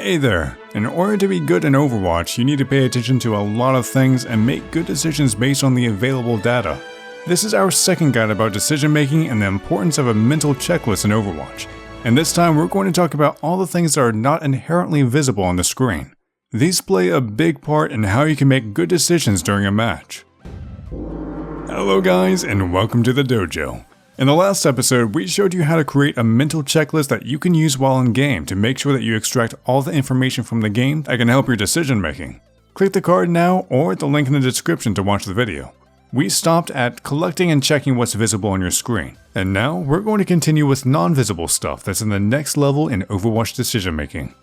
Hey there! In order to be good in Overwatch, you need to pay attention to a lot of things and make good decisions based on the available data. This is our second guide about decision making and the importance of a mental checklist in Overwatch. And this time we're going to talk about all the things that are not inherently visible on the screen. These play a big part in how you can make good decisions during a match. Hello guys, and welcome to the Dojo. In the last episode, we showed you how to create a mental checklist that you can use while in game to make sure that you extract all the information from the game that can help your decision making. Click the card now or the link in the description to watch the video. We stopped at collecting and checking what's visible on your screen, and now we're going to continue with non-visible stuff that's in the next level in Overwatch decision making.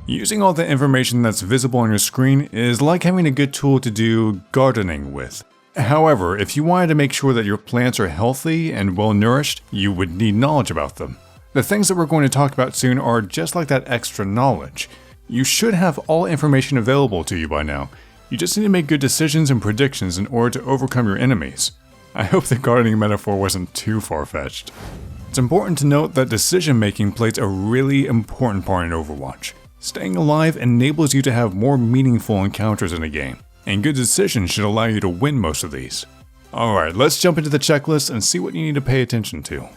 Using all the information that's visible on your screen is like having a good tool to do gardening with. However, if you wanted to make sure that your plants are healthy and well nourished, you would need knowledge about them. The things that we're going to talk about soon are just like that extra knowledge. You should have all information available to you by now. You just need to make good decisions and predictions in order to overcome your enemies. I hope the gardening metaphor wasn't too far-fetched. It's important to note that decision making plays a really important part in Overwatch. Staying alive enables you to have more meaningful encounters in a game, and good decisions should allow you to win most of these. Alright, let's jump into the checklist and see what you need to pay attention to.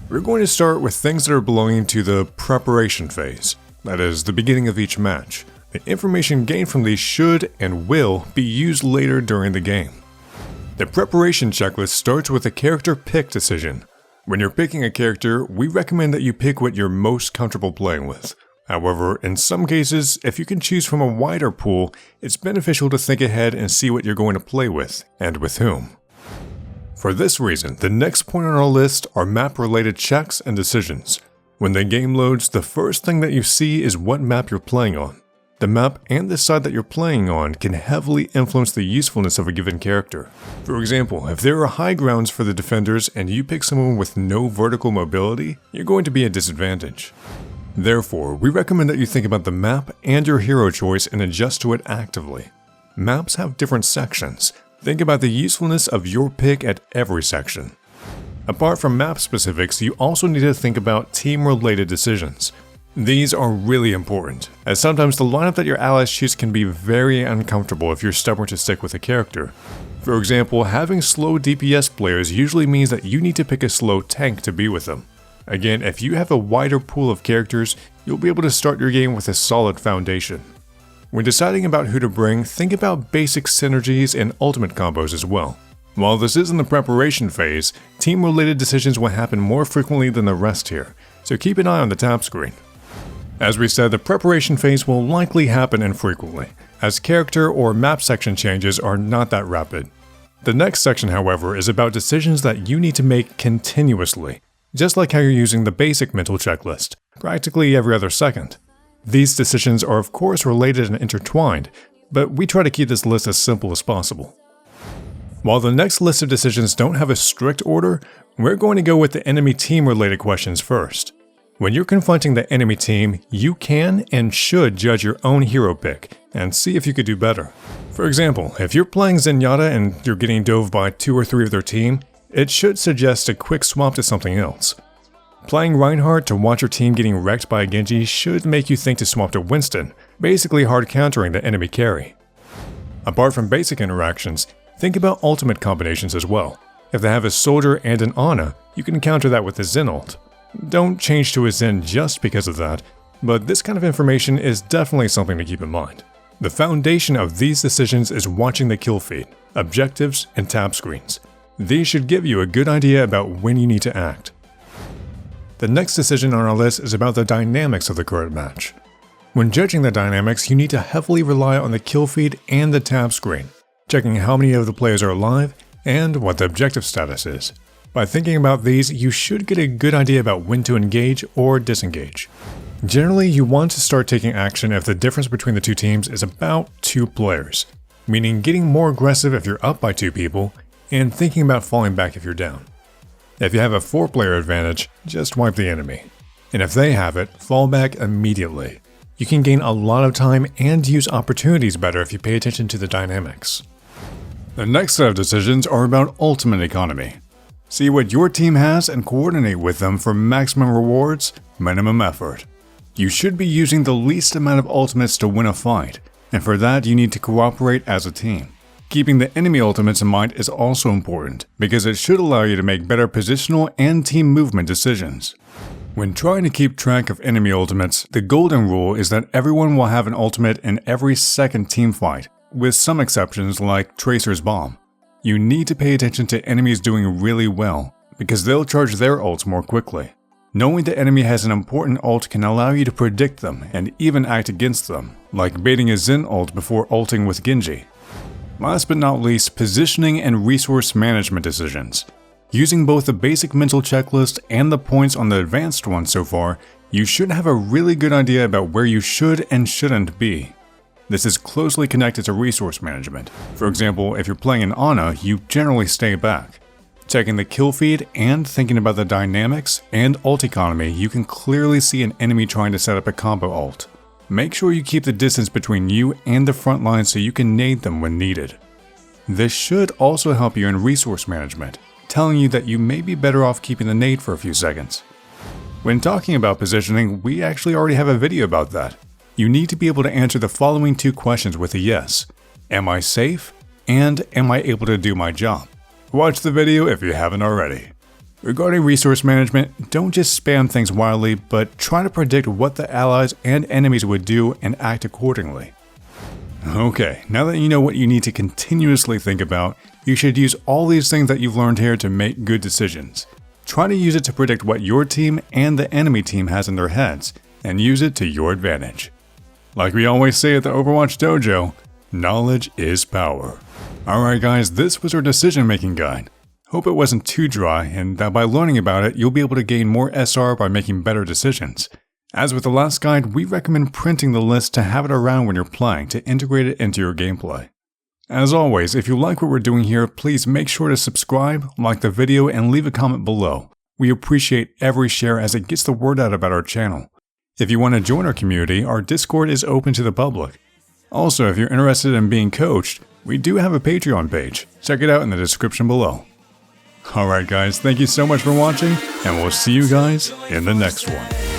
We're going to start with things that are belonging to the preparation phase, that is, the beginning of each match. The information gained from these should and will be used later during the game. The preparation checklist starts with a character pick decision. When you're picking a character, we recommend that you pick what you're most comfortable playing with. However, in some cases, if you can choose from a wider pool, it's beneficial to think ahead and see what you're going to play with, and with whom. For this reason, the next point on our list are map-related checks and decisions. When the game loads, the first thing that you see is what map you're playing on. The map and the side that you're playing on can heavily influence the usefulness of a given character. For example, if there are high grounds for the defenders and you pick someone with no vertical mobility, you're going to be at a disadvantage. Therefore, we recommend that you think about the map and your hero choice and adjust to it actively. Maps have different sections. Think about the usefulness of your pick at every section. Apart from map specifics, you also need to think about team-related decisions. These are really important, as sometimes the lineup that your allies choose can be very uncomfortable if you're stubborn to stick with a character. For example, having slow DPS players usually means that you need to pick a slow tank to be with them. Again, if you have a wider pool of characters, you'll be able to start your game with a solid foundation. When deciding about who to bring, think about basic synergies and ultimate combos as well. While this is in the preparation phase, team-related decisions will happen more frequently than the rest here, so keep an eye on the tab screen. As we said, the preparation phase will likely happen infrequently, as character or map section changes are not that rapid. The next section, however, is about decisions that you need to make continuously. Just like how you're using the basic mental checklist, practically every other second. These decisions are of course related and intertwined, but we try to keep this list as simple as possible. While the next list of decisions don't have a strict order, we're going to go with the enemy team related questions first. When you're confronting the enemy team, you can and should judge your own hero pick and see if you could do better. For example, if you're playing Zenyatta and you're getting dove by 2 or 3 of their team, it should suggest a quick swap to something else. Playing Reinhardt to watch your team getting wrecked by a Genji should make you think to swap to Winston, basically hard countering the enemy carry. Apart from basic interactions, think about ultimate combinations as well. If they have a soldier and an Ana, you can counter that with a Zen ult. Don't change to a Zen just because of that, but this kind of information is definitely something to keep in mind. The foundation of these decisions is watching the kill feed, objectives, and tab screens. These should give you a good idea about when you need to act. The next decision on our list is about the dynamics of the current match. When judging the dynamics, you need to heavily rely on the kill feed and the tab screen, checking how many of the players are alive and what the objective status is. By thinking about these, you should get a good idea about when to engage or disengage. Generally, you want to start taking action if the difference between the two teams is about 2 players, meaning getting more aggressive if you're up by 2 people, and thinking about falling back if you're down. If you have a 4-player advantage, just wipe the enemy. And if they have it, fall back immediately. You can gain a lot of time and use opportunities better if you pay attention to the dynamics. The next set of decisions are about ultimate economy. See what your team has and coordinate with them for maximum rewards, minimum effort. You should be using the least amount of ultimates to win a fight, and for that you need to cooperate as a team. Keeping the enemy ultimates in mind is also important, because it should allow you to make better positional and team movement decisions. When trying to keep track of enemy ultimates, the golden rule is that everyone will have an ultimate in every second team fight, with some exceptions like Tracer's Bomb. You need to pay attention to enemies doing really well, because they'll charge their ults more quickly. Knowing the enemy has an important ult can allow you to predict them and even act against them, like baiting a Zen ult before ulting with Genji. Last but not least, positioning and resource management decisions. Using both the basic mental checklist and the points on the advanced one so far, you should have a really good idea about where you should and shouldn't be. This is closely connected to resource management. For example, if you're playing an Ana, you generally stay back. Checking the kill feed and thinking about the dynamics and ult economy, you can clearly see an enemy trying to set up a combo ult. Make sure you keep the distance between you and the front line so you can nade them when needed. This should also help you in resource management, telling you that you may be better off keeping the nade for a few seconds. When talking about positioning, we actually already have a video about that. You need to be able to answer the following 2 questions with a yes. Am I safe? And am I able to do my job? Watch the video if you haven't already. Regarding resource management, don't just spam things wildly, but try to predict what the allies and enemies would do and act accordingly. Okay, now that you know what you need to continuously think about, you should use all these things that you've learned here to make good decisions. Try to use it to predict what your team and the enemy team has in their heads, and use it to your advantage. Like we always say at the Overwatch Dojo, knowledge is power. Alright guys, this was our decision making guide. Hope it wasn't too dry, and that by learning about it, you'll be able to gain more SR by making better decisions. As with the last guide, we recommend printing the list to have it around when you're playing to integrate it into your gameplay. As always, if you like what we're doing here, please make sure to subscribe, like the video, and leave a comment below. We appreciate every share as it gets the word out about our channel. If you want to join our community, our Discord is open to the public. Also, if you're interested in being coached, we do have a Patreon page. Check it out in the description below. Alright guys, thank you so much for watching, and we'll see you guys in the next one.